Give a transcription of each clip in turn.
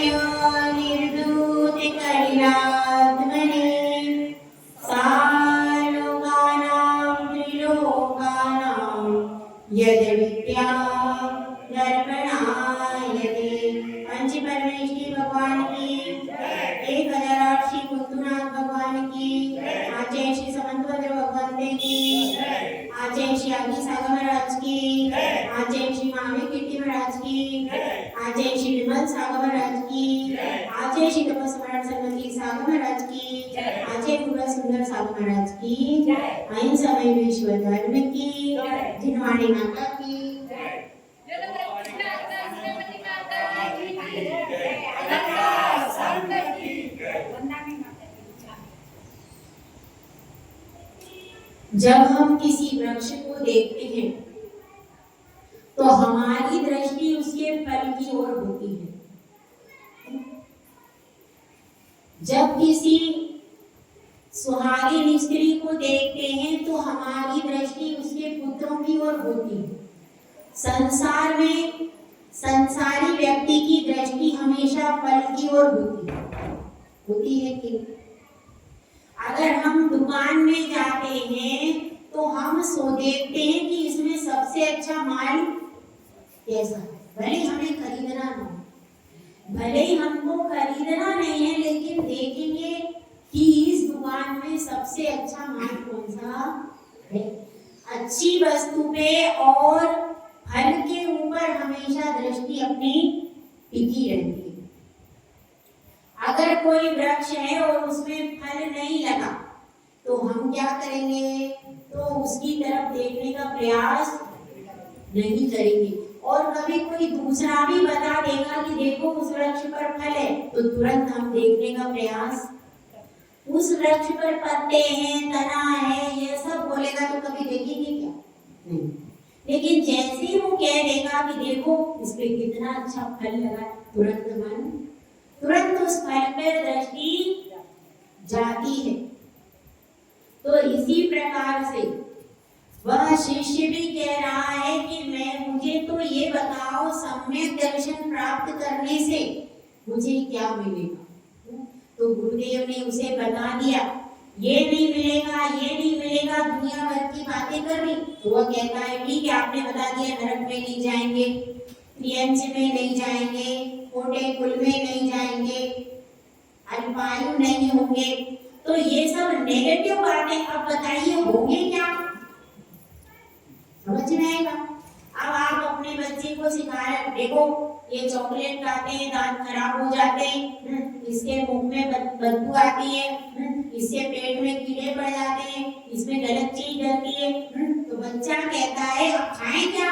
निर्दूतिकलिलात्मने सालोकानां त्रिलोकानां यद विद्या दर्पणायते। पंच परमेश्वरी भगवान की 1008 श्री कुंतुनाथ भगवान की, आचार्य श्री समंतभद्र भगवान की, आचार्य श्री आदि सागर महाराज की, आचार्य श्री महावीर कीर्ति महाराज की, आचार्य श्री विमल सागर महाराज की, आचार्य श्री तपस्मार्ट सरस्वती सागर महाराज की, आचार्य पूरा सुंदर सागर महाराज की, अहिंसा में विश्व धर्म की, जिनवाणी माता की, जब हम किसी वृक्ष को देखते हैं तो हमारी दृष्टि उसके फल की ओर होती है। जब किसी सुहागिन स्त्री को देखते हैं तो हमारी दृष्टि उसके पुत्रों की ओर होती है। संसार में संसारी व्यक्ति की दृष्टि हमेशा फल की ओर होती है कि अगर हम दुकान में जाते हैं तो हम देखते हैं कि इसमें सबसे अच्छा माल कैसा है। भले हमें खरीदना ना, भले ही हमको खरीदना नहीं है, लेकिन देखेंगे कि इस दुकान में सबसे अच्छा माल कौन सा है। अच्छी वस्तु पे और फल के ऊपर हमेशा दृष्टि अपनी टिकी रहती है। अगर कोई वृक्ष है और उसमें फल नहीं लगा तो हम क्या करेंगे, तो उसकी तरफ देखने का प्रयास नहीं करेंगे। और कभी कोई दूसरा भी बता देगा कि देखो उस वृक्ष पर फल है, तो तुरंत हम देखने का प्रयास, उस वृक्ष पर पत्ते हैं, तना है, ये सब बोलेगा तो कभी देखेंगे क्या? नहीं। लेकिन जैसे ही वो कह देगा कि देखो इस पे कितना अच्छा फल लगा, तुरंत उस फल पर दृष्टि जाती है। तो इसी प्रकार से वह शिष्य भी कह रहा है कि मुझे तो ये बताओ, सम्यक दर्शन प्राप्त करने से मुझे क्या मिलेगा? तो गुरुदेव ने उसे बता दिया, ये नहीं मिलेगा, ये नहीं मिलेगा, दुनिया भर की बातें कर रही। तो वह कहता है ठीक है, आपने बता दिया, नरक में नहीं जाएंगे, त्रियंच में नहीं जाएंगे, कोटे कुल में नहीं जाएंगे, अल्पायु नहीं होंगे, तो ये सब नेगेटिव बातें। अब बताइए होंगे क्या? समझ में आएगा? अब आप अपने बच्चे को सिखा रहे, देखो ये चॉकलेट खाते हैं दांत खराब हो जाते हैं, इसके मुंह में बदबू आती है, इससे पेट में कीड़े पड़ जाते हैं, इसमें गलत चीज डलती है। तो बच्चा कहता है अब खाएं क्या?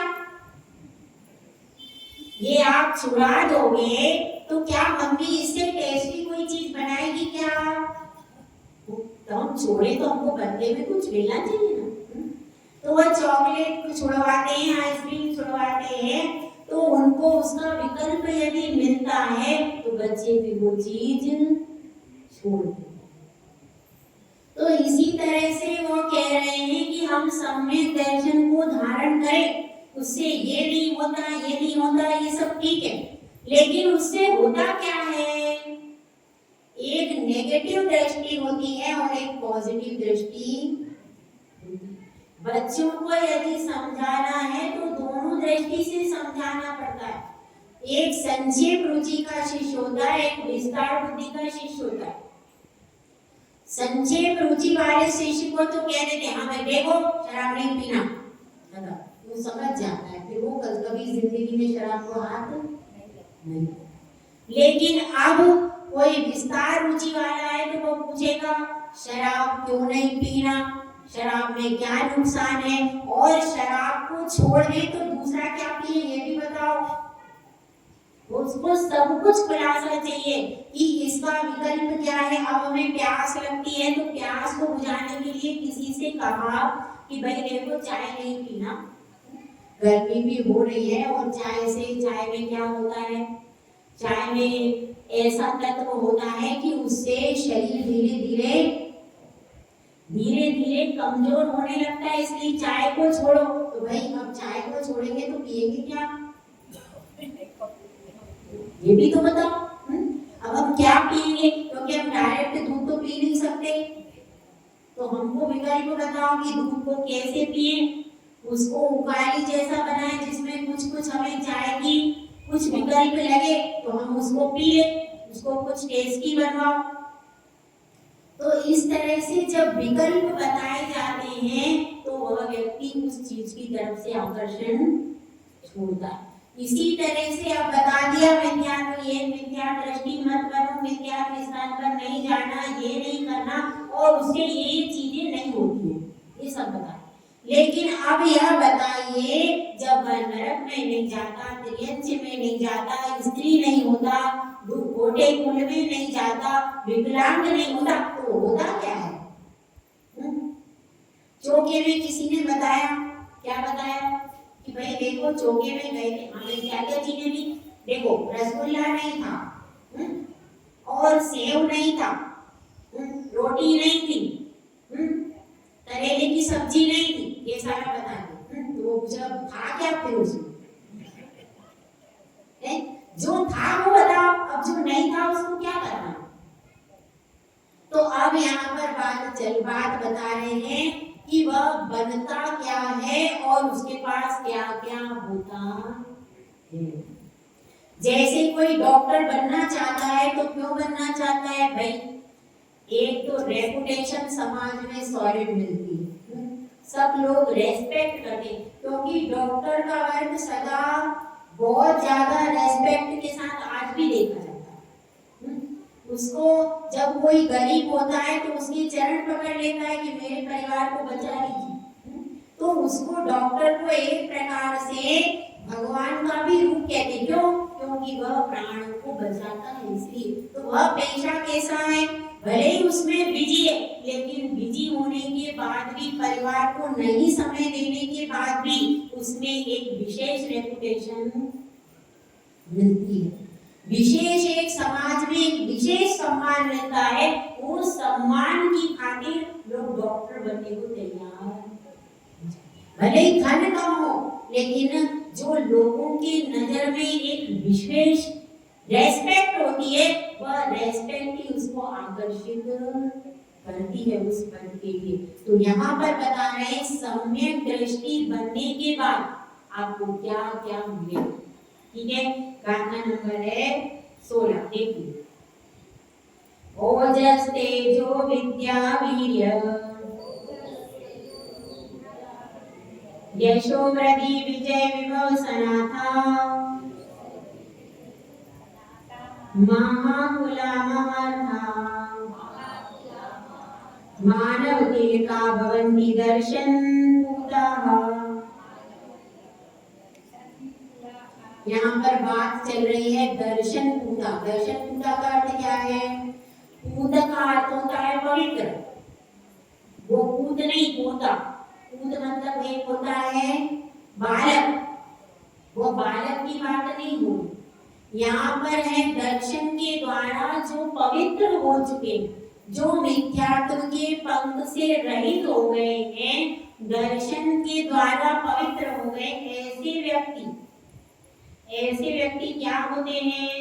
ये आप छुड़ा दोगे तो क्या मम्मी इससे टेस्टी कोई चीज बनाएगी क्या? तो हम छोड़े तो हमको बदले में कुछ मिलना चाहिए ना। तो वह चॉकलेट छुड़वाते हैं, आइसक्रीम छुड़वाते हैं, तो उनको उसका विकल्प यदि मिलता है तो बच्चे भी वो चीज छोड़ देते। तो इसी तरह से वो कह रहे हैं कि हम सम्यक दर्शन को धारण करें, उससे ये नहीं होता, ये नहीं होता, ये सब ठीक है, लेकिन उससे होता क्या है? एक नेगेटिव दृष्टि होती है और एक पॉजिटिव दृष्टि। बच्चों को यदि समझाना है तो दोनों दृष्टि से समझाना पड़ता है। एक संक्षेप रुचि का शिष्य होता है, एक विस्तार बुद्धि का शिष्य होता है। संक्षेप रुचि वाले शिष्य को तो कह देते हैं हाँ भाई देखो शराब नहीं पीना, वो समझ जाता है, फिर वो कभी जिंदगी में शराब को हाथ नहीं। लेकिन अब कोई विस्तार रुचि वाला है तो वो पूछेगा शराब क्यों नहीं पीना, शराब में क्या नुकसान है, और शराब को छोड़ दे तो दूसरा क्या पिए ये भी बताओ। उसको सब कुछ खुलासा चाहिए कि इसका विकल्प क्या है। अब हमें प्यास लगती है तो प्यास को बुझाने के लिए किसी से कहा कि भाई देखो चाय नहीं पीना, गर्मी भी हो रही है, और चाय में क्या होता है, चाय में ऐसा तत्व होता है कि उससे शरीर धीरे धीरे कमजोर होने लगता है, इसलिए चाय को छोड़ो। तो भाई अब चाय को छोड़ेंगे तो पिएंगे क्या, ये भी तो बताओ। क्या पिएंगे, क्योंकि हम डायरेक्ट दूध तो पी नहीं सकते, तो हमको विकल्प बताओ कि दूध को कैसे पिए। उसको उकाली जैसा बनाए जिसमें कुछ कुछ हमें चाय की कुछ विकल्प लगे तो हम उसको पी ले, उसको कुछ टेस्टी बनवाओ। तो इस तरह से जब विकल्प बताए जाते हैं तो वह व्यक्ति उस चीज की तरफ से आकर्षण छोड़ता है। इसी तरह से अब बता दिया मिथ्या, तो ये मिथ्या दृष्टि मत करो, मिथ्या के स्थान पर नहीं जाना, ये नहीं करना और उससे ये चीजें नहीं होती है, ये सब बताया। लेकिन अब यह बताइए, जब नरक में नहीं जाता, त्रियंच में नहीं जाता, स्त्री नहीं होता, घोटे कुल में नहीं जाता, विकलांग नहीं होता, तो होता क्या है? चौके में किसी ने बताया, क्या बताया कि भाई देखो चौके में गए थे, हमें क्या क्या चीजें थी, देखो रसगुल्ला नहीं था, और सेव नहीं था, रोटी नहीं थी, करेले की सब्जी नहीं थी, ये सारा बता दे। तो वो जब था क्या फिर उसमें, जो था वो बताओ, अब जो नहीं था उसको क्या करना। तो अब यहाँ पर बात बता रहे हैं कि वह बनता क्या है और उसके पास क्या क्या होता है। जैसे कोई डॉक्टर बनना चाहता है तो क्यों बनना चाहता है भाई, एक तो रेपुटेशन समाज में सॉलिड मिलती है, सब लोग रेस्पेक्ट करते, क्योंकि डॉक्टर का वर्ग सदा बहुत ज्यादा रेस्पेक्ट के साथ आज भी देखा जाता है। उसको जब कोई गरीब होता है तो उसके चरण पकड़ लेता है कि मेरे परिवार को बचा लीजिए, तो उसको डॉक्टर को एक प्रकार से भगवान का भी रूप कहते हैं। क्यों? क्योंकि वह प्राणों को बचाता है, इसलिए। तो वह पेशा कैसा है, भले ही उसमें बिजी है, लेकिन बिजी होने के बाद भी, परिवार को नहीं समय देने के बाद भी उसमें एक विशेष रेपुटेशन मिलती है, विशेष एक समाज में एक विशेष सम्मान मिलता है। उस सम्मान की खातिर लोग डॉक्टर बनने को तैयार, भले ही धन कम हो, लेकिन जो लोगों की नजर में एक विशेष रेस्पेक्ट होती है, वह रेस्पेक्ट ही उसको आकर्षित करती है उस पद के लिए। तो यहाँ पर बता रहे हैं सम्यक दृष्टि बनने के बाद आपको क्या क्या मिले। ठीक है, गाथा नंबर है 16, देखिए। ओजस तेजो विद्या वीर्य यशो वृद्धि विजय विभव सनाथा महाकुला महार्था मानव तिलका भवन्ति दर्शन पूताः। यहाँ पर बात चल रही है दर्शन पूता। दर्शन पूता का अर्थ क्या है? पूत का अर्थ होता है पवित्र, वो पूत नहीं पोता। पूत मतलब एक होता है बालक, वो बालक की बात नहीं हो। यहाँ पर है दर्शन के द्वारा जो पवित्र हो चुके, जो मिथ्यात्व के पंख से रहित हो गए हैं, दर्शन के द्वारा पवित्र हो गए, ऐसे व्यक्ति क्या होते हैं?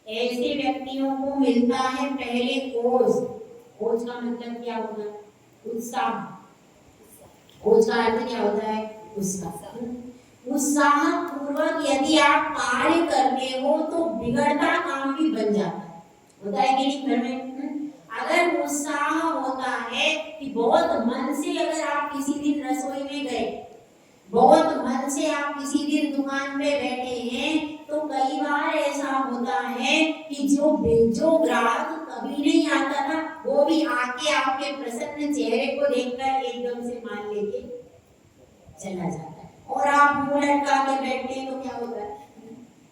ऐसे व्यक्तियों को मिलता है पहले ओज। ओज का मतलब क्या होता है? उत्साह। ओज का अर्थ क्या होता है? उत्साह। उत्साह पूर्वक यदि आप कार्य करते हो तो बिगड़ता काम भी बन जाता है, होता है कि नहीं घर में? अगर उत्साह होता है कि बहुत मन से, अगर आप किसी दिन रसोई में गए, बहुत मन से आप किसी दिन दुकान पे बैठे हैं, तो कई बार ऐसा होता है कि जो ग्राहक कभी नहीं आता था, वो भी आके आपके प्रसन्न चेहरे को देखकर एकदम से मान लेके चला जाता है। और आप मुंह लटका के बैठते हैं तो क्या होता है?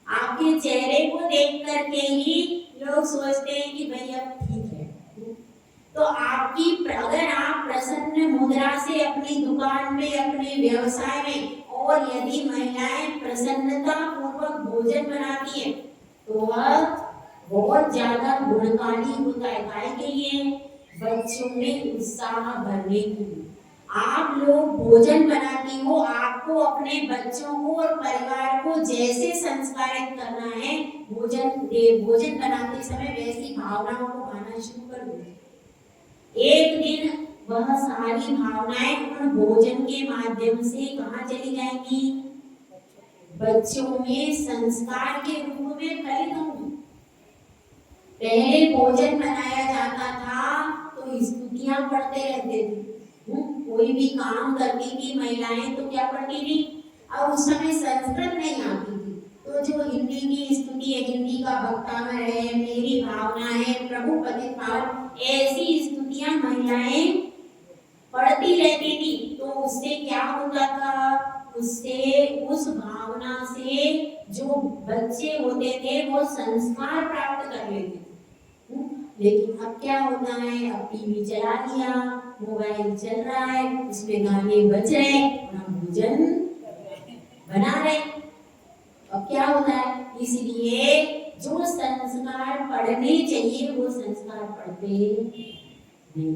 आपके चेहरे को देख करके ही लोग सोचते हैं कि भाई अब ठीक है। तो अगर आप प्रसन्न मुद्रा से अपनी दुकान में, अपने व्यवसाय में, और यदि महिलाएं प्रसन्नता पूर्वक भोजन बनाती है तो वह बहुत ज्यादा गुणकारी होता है। काय के लिए? बच्चों में उत्साह भरने के लिए। आप लोग भोजन बनाती हो, आपको अपने बच्चों को और परिवार को जैसे संस्कारित करना है, भोजन बनाते समय वैसी भावनाओं को आना शुरू कर दो। एक दिन वह सारी भावनाएं उन भोजन के माध्यम से कहाँ चली जाएंगी? बच्चों में संस्कार के रूप में फलित होंगी। पहले भोजन बनाया जाता था तो स्तुतियां पढ़ते रहते थे। कोई भी काम करती थी महिलाएं तो क्या पढ़ती थी? अब उस समय संस्कृत नहीं आती थी, तो जो हिंदी की स्तुति है, हिंदी का वक्तामर है, मेरी भावना है, प्रभु पतित पावन, ऐसी स्तुतियां महिलाएं पढ़ती रहती थी। तो उससे क्या होता था? उससे उस भावना से जो बच्चे होते थे वो संस्कार प्राप्त कर लेते थे। लेकिन अब क्या होता है? अब टीवी चला लिया, मोबाइल चल रहा है, उसमें गाने बज रहे, हम भोजन बना रहे। अब क्या होता है? इसलिए जो संस्कार पढ़ने चाहिए वो संस्कार पढ़ते नहीं।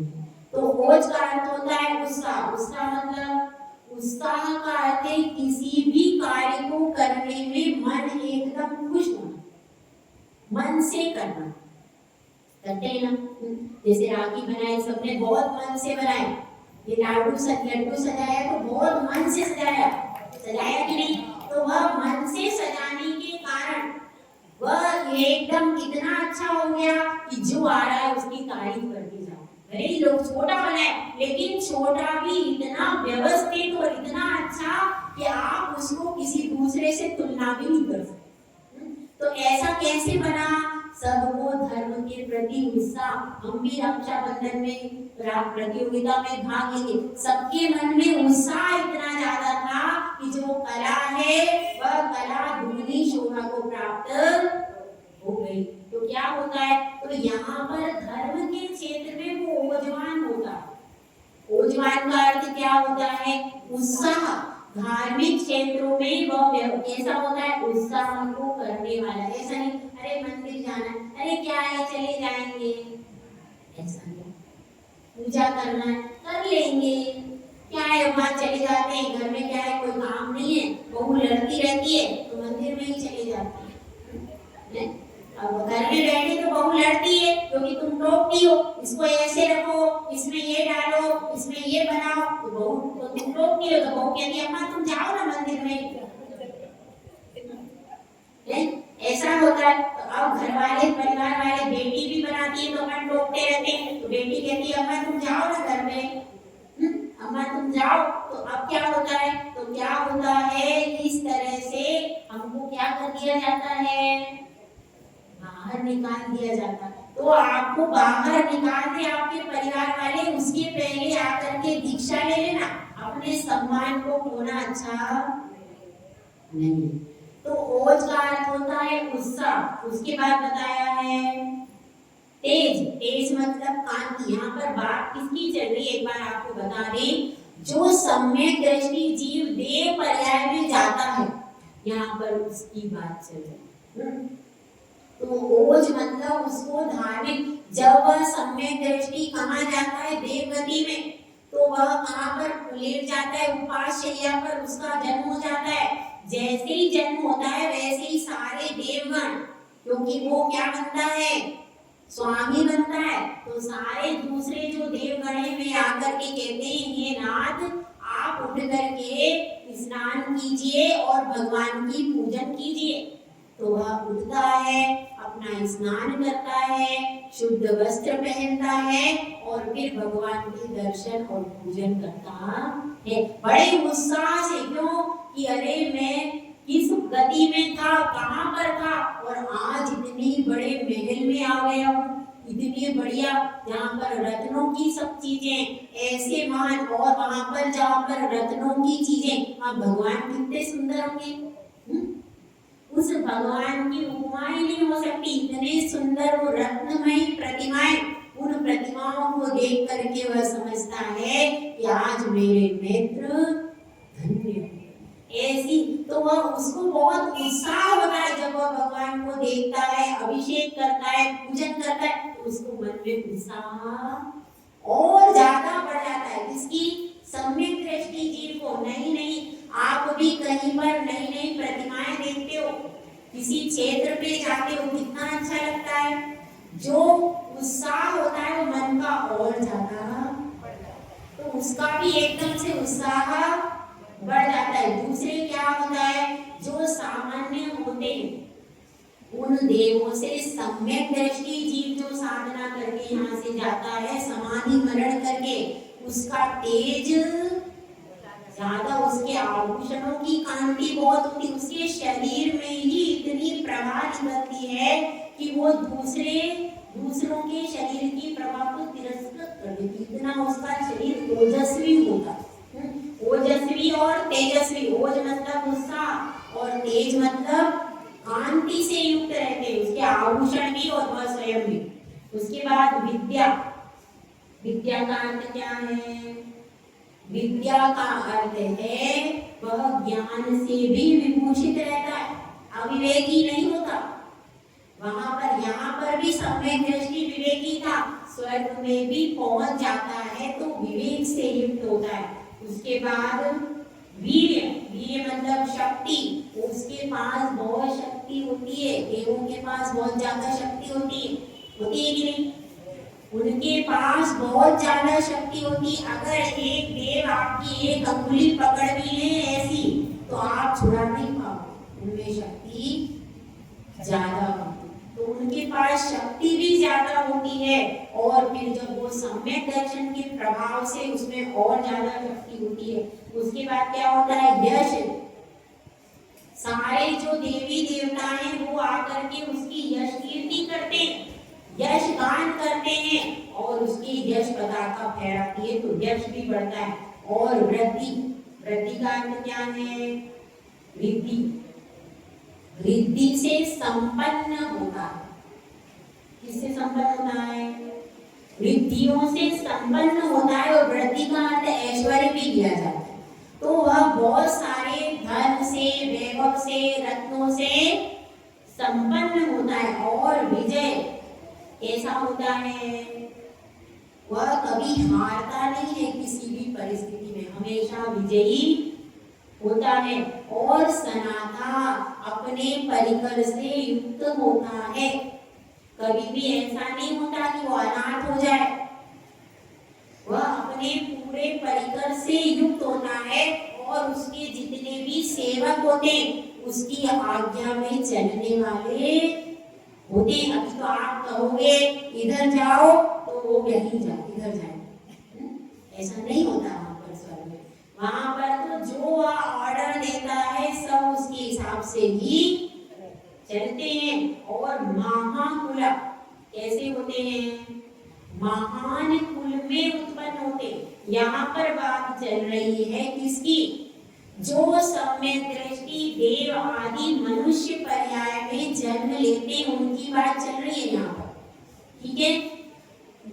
तो ओज का अर्थ होता है उत्साह। उसका मतलब उत्साह का अर्थ है किसी भी कार्य को करने में मन एकदम खुश होना, मन से करना। करते हैं ना, जैसे राखी बनाई सबने बहुत मन से बनाई, ये लड्डू सजाया तो बहुत मन से सजाया कि नहीं? तो वह मन से सजाने के कारण वह एकदम इतना अच्छा हो गया कि जो आ रहा है उसकी तारीफ करते जाओ। भले ही लोग छोटा बनाए, लेकिन छोटा भी इतना व्यवस्थित और इतना अच्छा कि आप उसको किसी दूसरे से तुलना भी नहीं कर सकते। तो ऐसा कैसे बना? सबको धर्म के प्रति उत्साह। हम भी रक्षाबंधन में प्रतियोगिता में भाग लेंगे, सबके मन में उत्साह इतना ज्यादा था कि जो कला है वह कला दुगनी शोभा को प्राप्त हो गई। तो क्या होता है? तो यहाँ पर धर्म के क्षेत्र में वो ओजवान होता है। ओजवान का अर्थ क्या होता है? उत्साह। धार्मिक क्षेत्रों में वह कैसा होता है? उत्साह को करने वाला। ऐसा नहीं अरे मंदिर जाना, अरे क्या है चले जाएंगे, ऐसा नहीं। पूजा करना है कर लेंगे, क्या है वहां चले जाते हैं, घर में क्या है कोई काम नहीं है, बहू लड़ती रहती है तो मंदिर में ही चले जाते हैं। अब घर में बैठे तो बहू लड़ती है क्योंकि तुम टोकती हो, इसको ऐसे रखो, इसमें ये डालो, इसमें ये बनाओ, तो बहू तो तुम टोकती हो, तो बहू कहती है अम्मा तुम जाओ ना मंदिर में। ऐसा होता है। तो अब घर वाले परिवार वाले बेटी भी बनाती है तो अपन टोकते रहते हैं, तो बेटी कहती है अम्मा तुम जाओ ना घर में, अम्मा तुम जाओ। तो अब क्या होता है? तो क्या होता है? इस तरह से हमको क्या कर दिया जाता है? बाहर निकाल दिया जाता है। तो आपको बाहर निकाल दे आपके परिवार वाले, उसके पहले आकर के दीक्षा ले लेना। अपने सम्मान को खोना अच्छा नहीं। तो ओज का अर्थ होता है उत्साह। उसके बाद बताया है तेज। तेज मतलब कांति। यहाँ पर बात किसकी चल रही है एक बार आपको बता दें। जो सम्यक दृष्टि जीव देह पर्याय में जाता है, यहाँ पर उसकी बात चल रही है। तो ओज मतलब उसको धार्मिक, जब वह सम्यक दृष्टि कहाँ जाता है? देव गति में, तो वह कहाँ पर लेट जाता है? उपास शैया पर उसका जन्म हो जाता है। जैसे ही जन्म होता है वैसे ही सारे देवगण, क्योंकि वो क्या बनता है? स्वामी बनता है। तो सारे दूसरे जो देवगण है वे आकर के कहते हैं हे नाथ आप उठ करके स्नान कीजिए और भगवान की पूजन कीजिए। तो वह उठता है, अपना स्नान करता है, शुद्ध वस्त्र पहनता है और फिर भगवान के दर्शन और पूजन करता है बड़े उत्साह से। क्यों कि अरे मैं किस गति में था, कहाँ पर था और आज इतनी बड़े महल में आ गया हूँ, इतनी बढ़िया जहाँ पर रत्नों की सब चीजें ऐसे महान, और वहां पर जहाँ पर रत्नों की चीजें, वहाँ भगवान कितने सुंदर होंगे। उस भगवान की उपमाएं नहीं हो सकती, इतने सुंदर वो रत्नमयी प्रतिमाएं। उन प्रतिमाओं को देख करके वह समझता है कि आज मेरे नेत्र धन्य। ऐसी तो वह उसको बहुत उत्साह होता है जब वह भगवान को देखता है, अभिषेक करता है, पूजन करता है, तो उसको मन में उत्साह और ज्यादा बढ़ जाता है। जिसकी सम्यक दृष्टि जीव को। नहीं आप भी कहीं पर नई नई प्रतिमाएं देखते हो, किसी क्षेत्र पे जाते हो कितना अच्छा लगता है, जो उत्साह होता है वो मन का और ज्यादा, तो उसका भी एकदम से उत्साह बढ़ जाता है। दूसरे क्या होता है, जो सामान्य होते हैं उन देवों से सम्यक दृष्टि जीव जो साधना करके यहाँ से जाता है समाधि मरण करके, उसका तेज ज्यादा, उसके आभूषणों की कांति बहुत होती, उसके शरीर में ही इतनी प्रभा निकलती है कि वो दूसरों के शरीर की प्रभा को तिरस्कृत कर देती, इतना उसका शरीर ओजस्वी होता। ओजस्वी और तेजस्वी, ओज मतलब उत्साह और तेज मतलब कांति से युक्त रहते हैं, उसके आभूषण भी और वह स्वयं भी। उसके बाद विद्या, विद्या का अर्थ क्या है, विद्या का अर्थ है वह ज्ञान से भी विभूषित रहता है, अविवेकी नहीं होता। वहां पर यहाँ पर भी सम्यक दृष्टि विवेकी था, स्वर्ग में भी पहुंच जाता है तो विवेक से युक्त होता है। उसके बाद वीर्य, वीर्य मतलब शक्ति, उसके पास बहुत शक्ति होती है, देवों के पास बहुत ज्यादा शक्ति होती है कि नहीं, उनके पास बहुत ज्यादा शक्ति होती। अगर एक देव आपकी एक अंगुली पकड़ भी ले ऐसी तो आप छुड़ा नहीं पाओगे, उनमें शक्ति ज्यादा होती, तो उनके पास शक्ति भी ज्यादा होती है। और फिर जब वो सम्यक दर्शन के प्रभाव से उसमें और ज्यादा शक्ति होती है। उसके बाद क्या होता है, यश, सारे जो देवी देवता हैं वो आकर के उसकी यश कीर्ति करते हैं, यश गान करते हैं और उसकी यश पताका फहराती है, तो यश भी बढ़ता है। और वृद्धि, वृद्धि का अर्थ क्या है, रिद्धि, रिद्धि से संपन्न होता है। किससे संपन्न होता है, रिद्धियों से संपन्न होता है। और वृद्धि का अर्थ ऐश्वर्य भी दिया जाता है, तो वह बहुत सारे धन से, वैभव से, रत्नों से संपन्न होता है। और विजय ऐसा होता है, वह कभी हारता नहीं है, किसी भी परिस्थिति में हमेशा विजयी होता है। और सनाथा, अपने परिकर से युक्त होता है, कभी भी ऐसा नहीं होता कि वो अनाथ हो जाए, वह अपने पूरे परिकर से युक्त होता है। और उसके जितने भी सेवक होते उसकी आज्ञा में चलने वाले होते। अब तो आप कहोगे इधर जाओ तो वो यहीं जाए, इधर जाए, ऐसा नहीं होता वहां पर स्वर्ग में। वहां पर तो जो ऑर्डर देता है सब उसके हिसाब से ही चलते हैं। और महाकुल कैसे होते हैं, महान कुल में उत्पन्न होते। यहाँ पर बात चल रही है किसकी, जो सम्यक दृष्टि देव आदि मनुष्य पर्याय में जन्म लेते उनकी बात चल रही है यहाँ पर, ठीक है।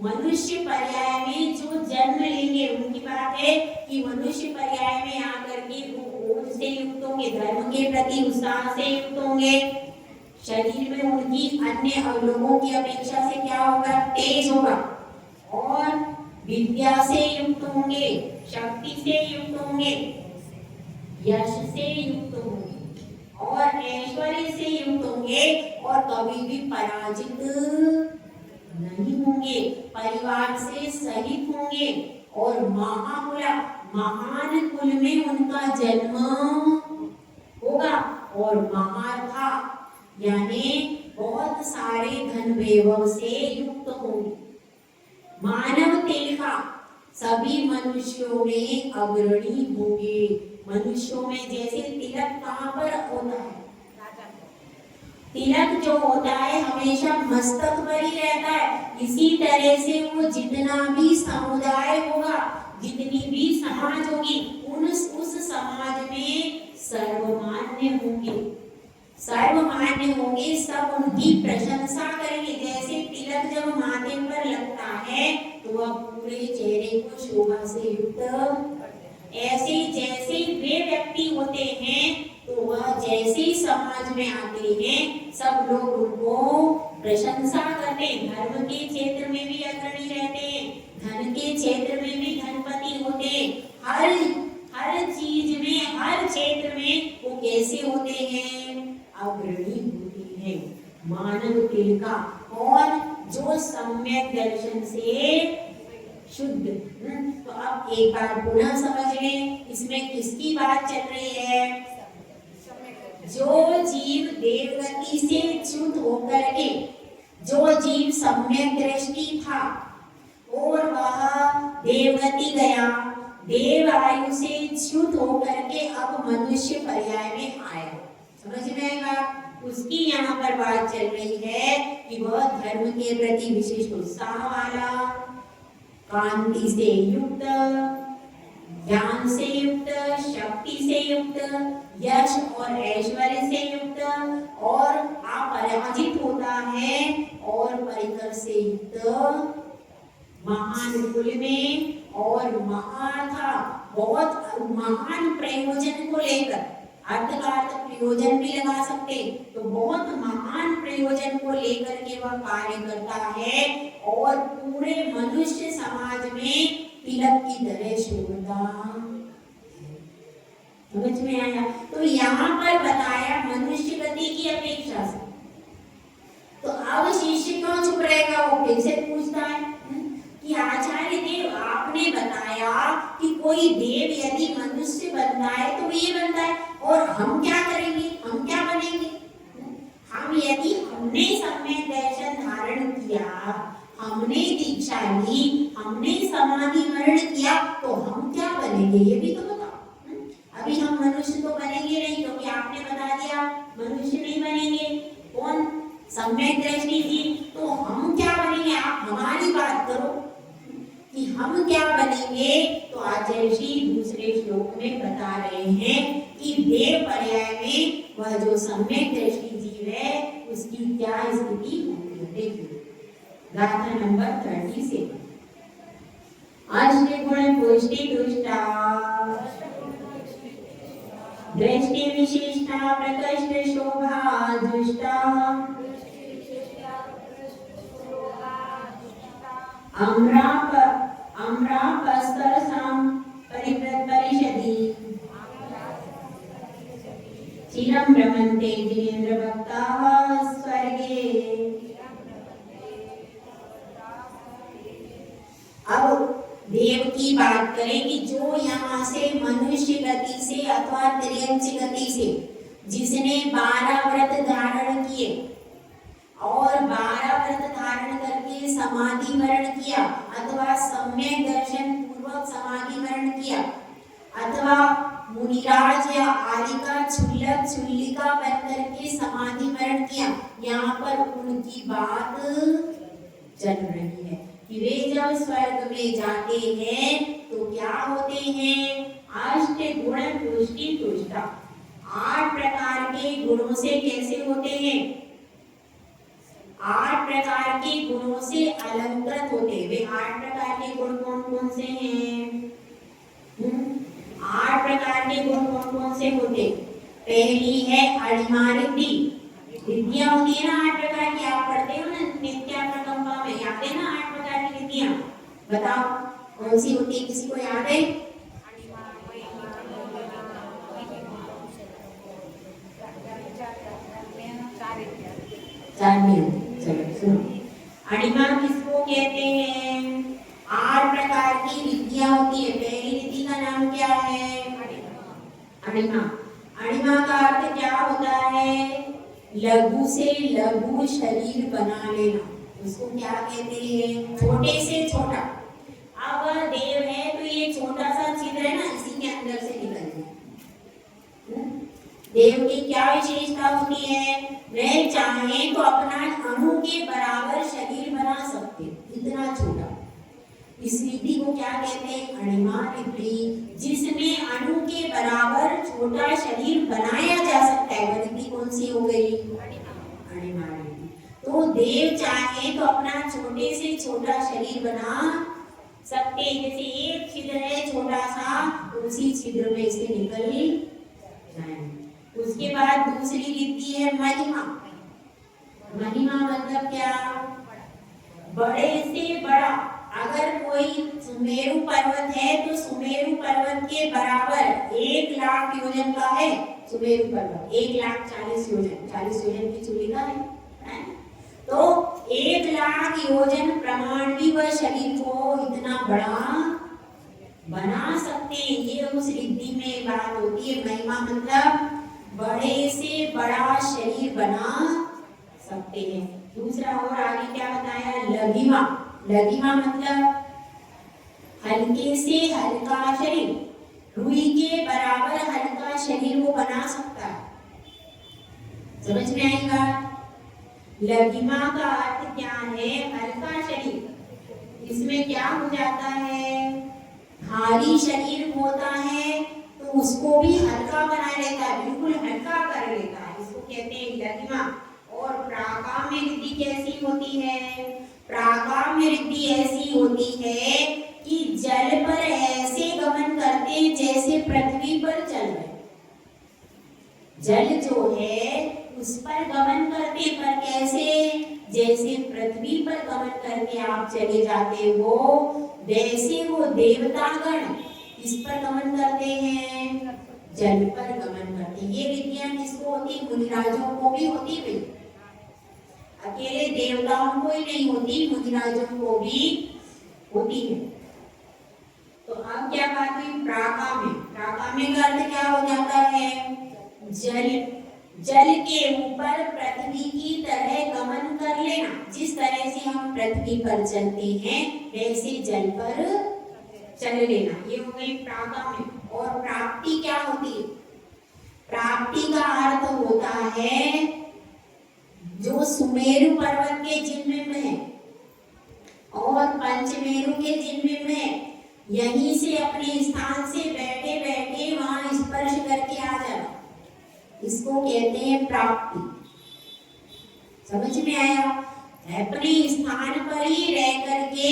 मनुष्य पर्याय में जो जन्म लेंगे उनकी बात है कि मनुष्य पर्याय में आकर के वो ओज से युक्त होंगे, धर्म के प्रति उत्साह से युक्त होंगे, शरीर में उनकी अन्य लोगों की अपेक्षा से क्या होगा, तेज होगा। और विद्या से युक्त होंगे, शक्ति से युक्त होंगे, यश से युक्त होंगे और ऐश्वर्य से युक्त होंगे। और कभी भी पराजित नहीं होंगे, परिवार से सहित होंगे। और महाकुला, महान कुल में उनका जन्म होगा। और महार्था यानी बहुत सारे धन वैभव से युक्त होंगे। मानव तिलका, सभी मनुष्यों में अग्रणी होंगे। मनुष्यों में जैसे तिलक कहाँ पर होता है, तिलक जो होता है हमेशा मस्तक पर ही रहता है, इसी तरह से वो जितना भी समुदाय होगा, जितनी भी समाज होगी, उस समाज में सर्वमान्य होंगे, सर्वमान्य होंगे, सब उनकी प्रशंसा करेंगे। जैसे तिलक जब माथे पर लगता है तो वह पूरे चेहरे को शोभा से युक्त, ऐसे जैसे वे व्यक्ति होते हैं तो वह जैसे ही समाज में आते हैं सब लोग उनको प्रशंसा करते हैं। धर्म के क्षेत्र में भी अग्रणी रहते हैं, धन के क्षेत्र में भी धनपति होते हैं, हर चीज में, हर क्षेत्र में वो कैसे होते हैं, अग्रणी मानव तिल का, और जो सम्यक दर्शन से शुद्ध। तो अब एक बार पुनः समझ लें, इसमें किसकी बात चल रही है? जो जीव देवगति से च्युत होकर के, जो जीव सम्यक दृष्टि था और वह देवगति गया, देव आयु से च्युत होकर के अब मनुष्य पर्याय में आया। समझ में आएगा? उसकी यहाँ पर बात चल रही है कि वह धर्म के प्रति विशिष्ट उत्साह वाला, कांति से युक्त, ज्ञान से युक्त, शक्ति से युक्त, यश और ऐश्वर्य से युक्त और अपराजित होता है, और परिकर से युक्त, महान कुल में और बहुत महान प्रयोजन को लेकर, अर्थ का अर्थ प्रयोजन भी लगा सकते, तो बहुत महान प्रयोजन को लेकर के वह कार्य करता है और पूरे मनुष्य समाज में तिलक की तरह शोभता। समझ में आया? तो यहाँ पर बताया मनुष्य गति की अपेक्षा से। तो अब शिष्य क्यों चुप रहेगा? वो फिर से पूछता है कि आचार्य देव, आपने बताया कि कोई देव यदि मनुष्य बनता है तो ये बनता है, और हम क्या करेंगे? हम क्या बनेंगे? हम यदि हमने सम्यक दर्शन धारण किया, हमने दीक्षा ली, हमने समाधि मरण किया, तो हम क्या बनेंगे? ये भी तो बताओ। अभी हम मनुष्य तो बनेंगे नहीं, क्योंकि आपने बता दिया मनुष्य नहीं बनेंगे। कौन? सम्यक दृष्टि थी, तो हम क्या बनेंगे? आप हमारी बात करो कि हम क्या बनेंगे। तो आचार्य श्री दूसरे श्लोक में बता रहे हैं कि देव पर्याय में वह जो सम्यक दृष्टि जीव है उसकी क्या स्थिति होती है। देखिए गाथा नंबर 30 से, अष्ट गुण पुष्टि दुष्टा, दृष्टि विशिष्टा प्रकृष्ट शोभा दुष्टा, अम्रापस्तरसां परिषदि चिरं भ्रमन्ते जिनेन्द्र भक्ताः स्वर्गे। अब देव की बात करें कि जो यहाँ से मनुष्य गति से अथवा त्रियंच गति से जिसने 12 व्रत धारण किए और 12 व्रत धारण करके समाधि मरण किया, अथवा सम्यक दर्शन पूर्वक समाधि मरण किया, अथवा मुनिराज या आलिका क्षुल्लक क्षुल्लिका बन करके समाधि मरण किया, यहाँ पर उनकी बात चल रही है कि वे जब स्वर्ग में जाते हैं तो क्या होते हैं? अष्ट गुण पुष्टि तुष्टा, 8 प्रकार के गुणों से कैसे होते हैं? 8 प्रकार के गुणों से अलंकृत होते। वे 8 प्रकार के गुण कौन कौन से हैं? 8 प्रकार के गुण कौन कौन से होते? पहली है अणिमा रिद्धि, रिद्धियां होती है ना 8 प्रकार की, आप पढ़ते हो ना नित्या प्रकंपा में, याद है ना 8 प्रकार की रिद्धियां? बताओ कौन सी होती है, किसी को याद है? चार नहीं होती। चलो सुनो, अणिमा किसको कहते हैं? 8 प्रकार की रिद्धियां होती है। पहली रिद्धि का नाम क्या है? अणिमा। अणिमा का अर्थ क्या होता है? लघु से लघु शरीर बना लेना, उसको क्या कहते हैं? छोटे से छोटा। अब देव है तो ये छोटा सा छिद्र है ना, इसी के अंदर से निकलते हैं। देव की क्या विशेषता होती है? वह चाहे तो अपना अणु के बराबर शरीर बना सकते, इतना छोटा। इस रिद्धि को क्या कहते हैं? अणिमा रिद्धि, जिसमें अणु के बराबर छोटा शरीर बनाया जा सकता है। वह रिद्धि कौन सी हो गई? अणिमा रिद्धि। तो देव चाहे तो अपना छोटे से छोटा शरीर बना सकते हैं। जैसे एक छिद्र है छोटा सा, उसी छिद्र में से निकल जाएंगे। उसके बाद दूसरी रिद्धि है महिमा। महिमा मतलब क्या? बड़े से बड़ा। अगर कोई सुमेरु पर्वत है तो सुमेरु पर्वत के बराबर 1 लाख योजन का है सुमेरु पर्वत। 1,40,000 योजन, 40 योजन की चूलिका है। तो 1,00,000 योजन प्रमाणवी वह शरीर को इतना बड़ा बना सकते हैं। ये उस रिद्धि में बात होती है। महिमा मतलब बड़े से बड़ा शरीर बना सकते हैं। दूसरा और आगे क्या बताया, लघिमा। लघिमा मतलब हल्के से हल्का शरीर, रुई के बराबर हल्का शरीर वो बना सकता है। समझ में आई बात? लघिमा का अर्थ क्या है? हल्का शरीर। इसमें क्या हो जाता है, भारी शरीर होता है तो उसको भी हल्का बना लेता है, बिल्कुल हल्का कर लेता है, इसको कहते हैं लघिमा। और प्राकाम्य रिद्धि कैसी होती है? प्राकाम्य रिद्धि ऐसी होती है कि जल पर ऐसे गमन करते जैसे पृथ्वी पर चल रहे। जल जो है उस पर गमन करते, पर कैसे? जैसे पृथ्वी पर गमन करके आप चले जाते हो, वैसे वो देवतागण इस पर गमन करते हैं, जल पर गमन करते हैं। ये रिद्धियां किसको होती? मुनिराजों को भी होती है। अकेले देवताओं को ही नहीं होती, मुनिराजों को भी होती है। तो अब क्या बात हुई? प्राकाम्य। प्राकाम्य का अर्थ क्या हो जाता है? जल के ऊपर पृथ्वी की तरह गमन कर लेना। जिस तरह से हम पृथ्वी पर चलते हैं वैसे जल पर चल लेना, ये हो गई प्राकाम्य। और प्राप्ति क्या होती है? प्राप्ति का अर्थ होता है जो सुमेरु पर्वत के जिम्मे में है और पंचमेरु के जिम्मे में है, यहीं से अपने स्थान से बैठे बैठे वहां स्पर्श करके आ जाना, इसको कहते हैं प्राप्ति। समझ में आया? अपने स्थान पर ही रह करके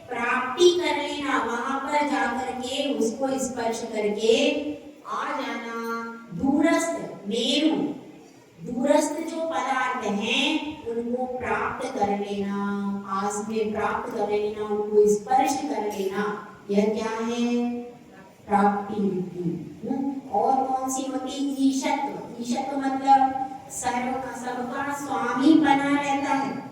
प्राप्ति कर लेना, वहां पर जाकर के उसको स्पर्श करके आ जाना। दूरस्थ मेरु, दूरस्थ जो पदार्थ हैं उनको प्राप्त कर लेना, पास में प्राप्त कर लेना, उनको स्पर्श कर लेना, यह क्या है? प्राप्ति रिद्धि। और कौन सी होती? ईशत्व। ईशत्व मतलब सबका स्वामी बना रहता है।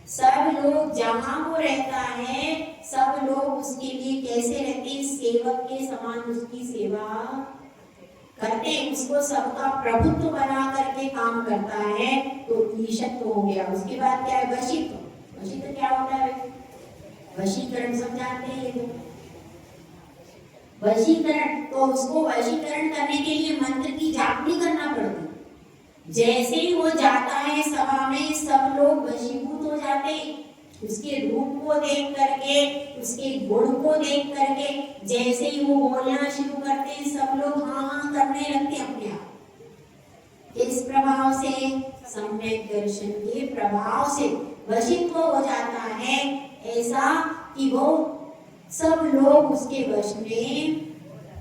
सब लोग जहाँ वो रहता है सब लोग उसके लिए कैसे रहते हैं? सेवक के समान उसकी सेवा करते हैं, उसको सबका प्रभुत्व बना करके काम करता है, तो ईशत्व हो गया। उसके बाद क्या है? वशीत्व। वशीत्व क्या होता है? वशीकरण सब जानते हैं। वशीकरण, तो उसको वशीकरण करने के लिए मंत्र की जाप नहीं करना पड़ती। जैसे ही वो जाता है सभा में सब लोग वशीभूत हो जाते हैं, उसके रूप को देख करके, उसके गुण को देख करके। जैसे ही वो बोलना शुरू करते हैं सब लोग हाँ हाँ करने लगते हैं अपने आप। इस प्रभाव से, सम्यक दर्शन के प्रभाव से वशित्व हो जाता है, ऐसा कि वो सब लोग उसके वश में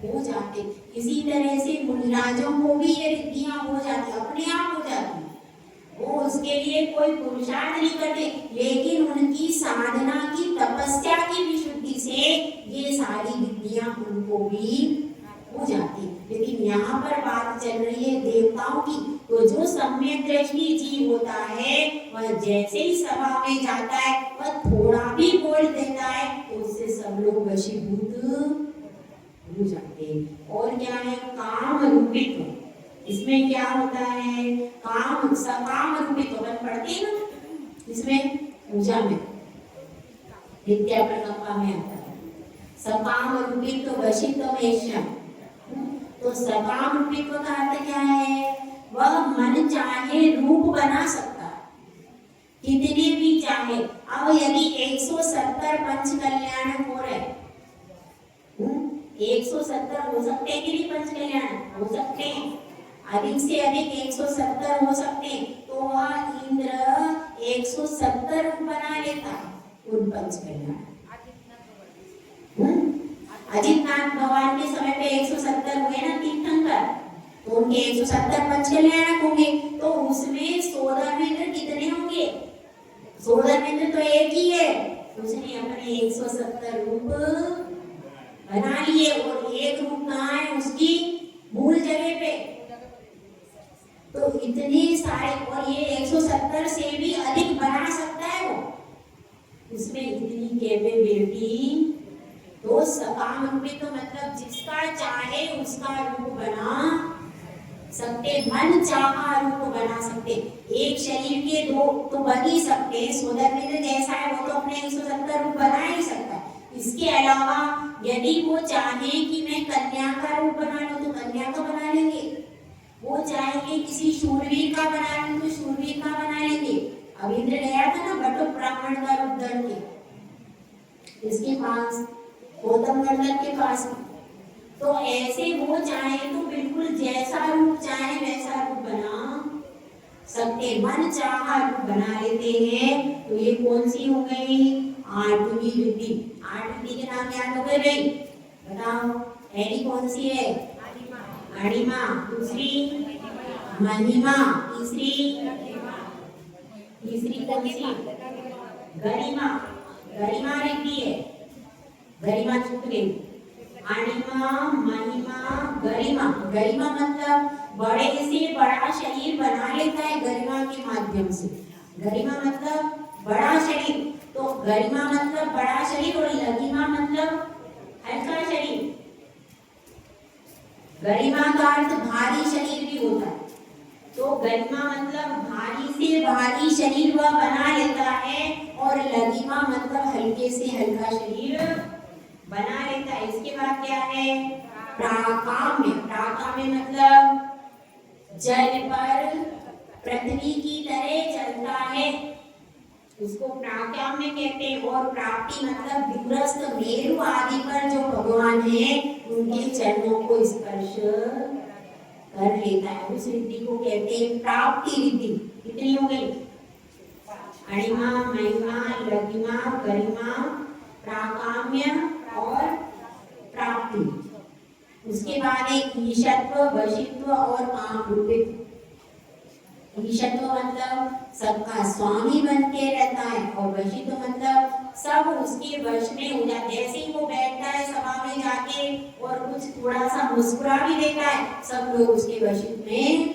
हो जाते। इसी तरह से मुनिराजों को भी ये रिद्धियां हो जाती, अपने आप हो जाती। वो उसके लिए कोई पुरुषार्थ नहीं करते, लेकिन उनकी साधना की, तपस्या की विशुद्धि से ये सारी विद्याएं उनको भी हो जाती। लेकिन यहाँ पर बात चल रही है देवताओं की, तो जो सम्यक दृष्टि जीव होता है वह जैसे ही सभा में जाता है वह थोड़ा भी बोल देता है तो उससे सब लोग वशीभूत हो जाते हैं। और क्या है? काम रूपित्व। इसमें क्या होता है? काम, सकाम रूपित्व अपन पढ़ते हैं ना, इसमें पूजा में विद्या प्रकंपा में आता है सकाम रूपित्व वशित्वमेशम। तो सकाम रूपित्व का अर्थ क्या है? वह मन चाहे रूप बना सकता है, कितने भी चाहे। अब यदि 170 पंच कल्याण हो रहे, 170 हो सकते हैं कि नहीं? पंच कल्याण हो सकते हैं, अधिक से अधिक 170 हो सकते हैं। तो वह इंद्र 170 रूप बना लेता है उन पंच कल्याण। अजितनाथ भगवान के समय पे 170 हुए ना तीर्थंकर, तो उनके 170 पंच कल्याण होंगे। तो उसमें सोदामेंद्र कितने होंगे? सोदामेंद्र तो एक ही है, उसने अपने 170 रूप बना लिए। और एक रूप कहाँ है? उसकी मूल जगह पे। तो इतने सारे, और ये 170 से भी अधिक बना सकता है वो, उसमें इतनी कैपेबिलिटी। तो सकाम रूप में तो मतलब जिसका चाहे उसका रूप बना सकते, मन चाहा रूप बना सकते। एक शरीर के दो तो बन ही सकते हैं, सोदर जैसा है वो तो अपने 170 रूप बना ही सकता है। इसके अलावा यदि वो चाहे कि मैं कन्या का रूप बना लूं तो कन्या का बना लेंगे, वो चाहेंगे किसी शूरवीर का बना लूं तो शूरवीर का बना लेंगे। अब इंद्र गया था ना बटुक ब्राह्मण का रूप धर के इसके पास, गौतम गर्दन के पास, तो ऐसे वो चाहे तो बिल्कुल जैसा रूप चाहे वैसा रूप बना सकते, मन चाहा रूप बना लेते हैं। तो ये कौन सी हो गई? 8वीं विधि। 8 विधि के नाम याद हो गए भाई? बताओ, पहली कौन सी है? अणिमा, दूसरी महिमा, तीसरी कौन सी? गरिमा। गरिमा विधि है, गरिमा छूट गई। अणिमा, महिमा, गरिमा। गरिमा मतलब बड़े से बड़ा शरीर बना लेता है गरिमा के माध्यम से। गरिमा मतलब बड़ा शरीर, तो गरिमा मतलब बड़ा शरीर और लघिमा मतलब हल्का शरीर। गरिमा का अर्थ भारी शरीर भी होता है, तो गरिमा मतलब भारी से भारी शरीर वह बना लेता है, और लघिमा मतलब हल्के से हल्का शरीर बना लेता है। इसके बाद क्या है? प्राकाम्य। प्राकाम्य मतलब जल पर पृथ्वी की तरह चलता है, उसको प्राकाम्य कहते हैं। और प्राप्ति मतलब विग्रस्त मेरु आदि पर जो भगवान है उनके चरणों को स्पर्श कर लेता है, उस रिद्धि को कहते हैं प्राप्ति रिद्धि। कितनी हो गई? अणिमा, महिमा, लघिमा, गरिमा, प्राकाम्य और प्राप्ति। उसके बाद एक ईशत्व, वशित्व और काम रूपित। ईशत्व मतलब सबका स्वामी बन के रहता है, और वशित्व मतलब सब उसके वश में हो जाते हैं। जैसे ही वो बैठता है सभा में जाके और कुछ थोड़ा सा मुस्कुरा भी देता है, सब लोग उसके वशित्व में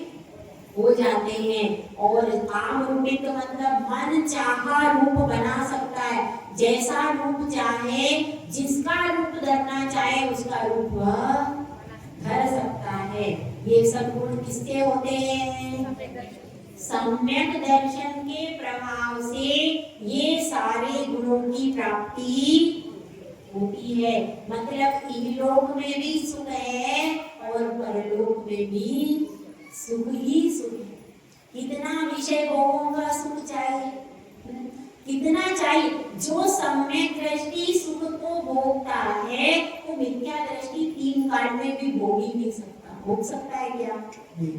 हो जाते हैं। और काम रूपित तो मतलब मन चाहा रूप बना सकता है, जैसा रूप चाहे, जिसका रूप धरना चाहे उसका रूप वह धर सकता है। ये सब गुण किससे होते हैं? सम्यक दर्शन के प्रभाव से ये सारे गुणों की प्राप्ति होती है। मतलब इहलोक में भी सुख है और परलोक में भी सुख ही सुख है। कितना विषय भोगों का सुख चाहिए, कितना चाहिए? जो सम्यक दृष्टि सुख को भोगता है वो मिथ्या दृष्टि 3 काल में भी भोग ही नहीं सकता। भोग सकता है क्या? नहीं,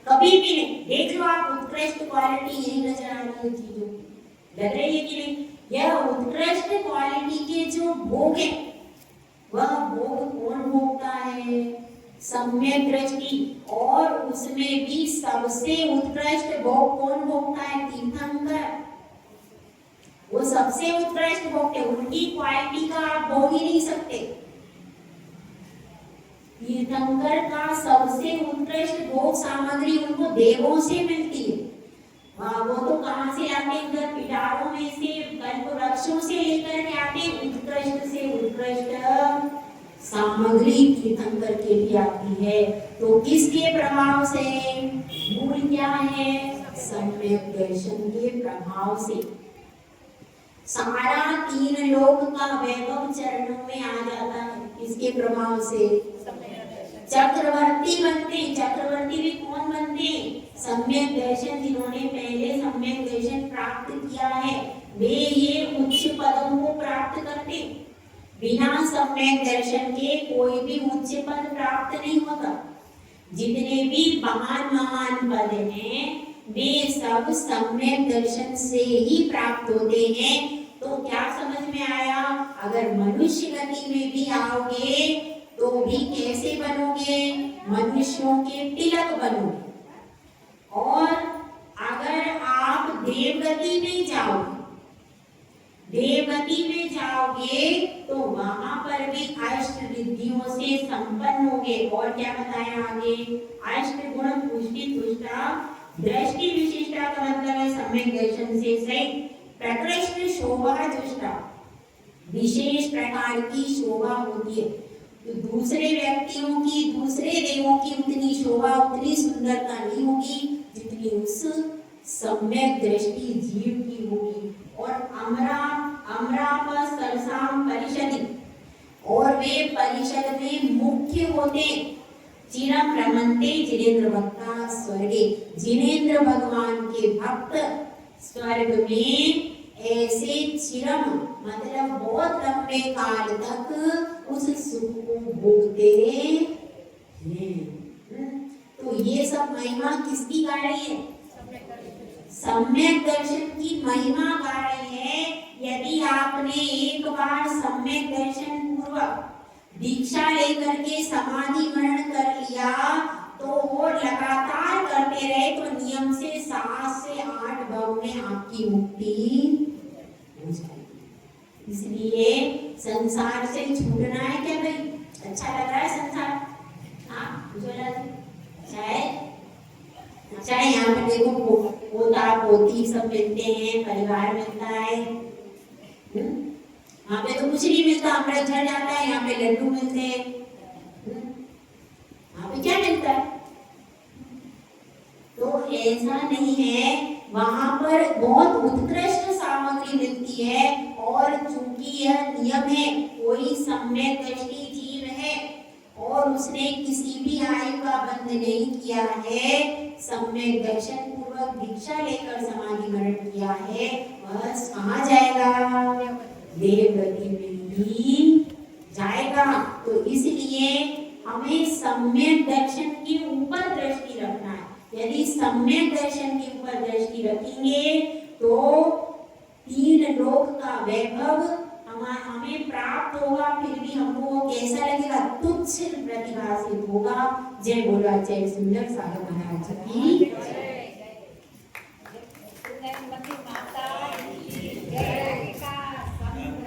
कभी भी नहीं। देख लो आप, उत्कृष्ट क्वालिटी यही नजर आ रही है चीजों, लग रही है कि नहीं? यह उत्कृष्ट क्वालिटी के जो भोग है वह भोग कौन भोगता है? सम्यक दृष्टि। और उसमें भी सबसे उत्कृष्ट भोग कौन भोगता है? तीर्थंकर। वो सबसे उत्कृष्ट भोग है, उनकी क्वालिटी का आप भोग ही नहीं सकते। तीर्थंकर का सबसे उत्कृष्ट भोग सामग्री उनको देवों से मिलती है। वो तो कहाँ से आते? उधर पिटारों में से, कल्प वृक्षों से लेकर के आते। उत्कृष्ट से उत्कृष्ट सामग्री तीर्थंकर के लिए आती है। तो किसके प्रभाव से? मूल क्या है? सम्यक दर्शन के प्रभाव से। सारा 3 लोक का वैभव चरणों में आ जाता है, इसके प्रभाव से। चक्रवर्ती बनते। चक्रवर्ती भी कौन बनते? सम्यक दर्शन, जिन्होंने पहले सम्यक दर्शन प्राप्त किया है वे ये उच्च पदों को प्राप्त करते। बिना सम्यक दर्शन के कोई भी उच्च पद प्राप्त नहीं होता। जितने भी महान महान पद हैं वे सब सम्यक दर्शन से ही प्राप्त होते हैं। तो क्या समझ में आया? अगर मनुष्य गति में भी आओगे तो भी कैसे बनोगे? मनुष्यों के तिलक बनोगे। और अगर आप देवगति में जाओगे, देवगति में जाओगे तो वहां पर भी अष्ट रिद्धियों से संपन्न होगे। और क्या बताया आगे? अष्ट गुण पुष्टि तुष्टा दृष्टि विशिष्टा का मतलब है सम्यक दर्शन से सहित प्रकृष्ट शोभा दृष्टा, विशेष प्रकार की शोभा होती है। तो दूसरे व्यक्तियों की, दूसरे देवों की उतनी शोभा, उतनी सुंदरता नहीं होगी जितनी उस सम्यक दृष्टि जीव की होगी। और अमरा सरसाम परिषद, और वे परिषद में मुख्य होते। चिरम रमन्ते जिनेन्द्र भक्ता स्वर्गे, जिनेन्द्र भगवान के भक्त स्वर्ग में ऐसे चिरम मतलब बहुत लंबे काल तक उस सुख को भोगते हैं। तो ये सब महिमा किसकी गा रही है? सम्यक दर्शन की महिमा गा रही है। यदि आपने एक बार सम्यक दर्शन पूर्वक दीक्षा लेकर के समाधि मरण कर लिया तो वो लगातार करते रहे तो नियम से 7 से 8 भाव में आपकी मुक्ति हो जाएगी। इसलिए संसार से छूटना है क्या भाई? अच्छा लग रहा है संसार? हाँ, चाहे यहाँ पे देखो पोता पोती सब मिलते हैं, परिवार मिलता है। यहाँ पे तो कुछ नहीं मिलता, अमृत झड़ जाता है। यहाँ पे लड्डू मिलते हैं। यहाँ पे क्या मिलता है? तो ऐसा नहीं है, वहां पर बहुत उत्कृष्ट सामग्री मिलती है। और चूंकि यह नियम है, कोई सम्यक दृष्टि जीव है और उसने किसी भी आयु का बंध नहीं किया है, सम्यक दर्शन पूर्वक दीक्षा लेकर समाधि मरण किया है, बस कहाँ जाएगा? देवगति में ही जाएगा। तो इसलिए हमें सम्यक दर्शन के ऊपर दृष्टि रखना है। यदि सम्यक दर्शन के ऊपर दृष्टि रखेंगे तो 3 लोक का वैभव हमें प्राप्त होगा। फिर भी हमको वो कैसा लगेगा? तुच्छ प्रतिभा से होगा। जय बोला जय सुंदर सागर महाराज की।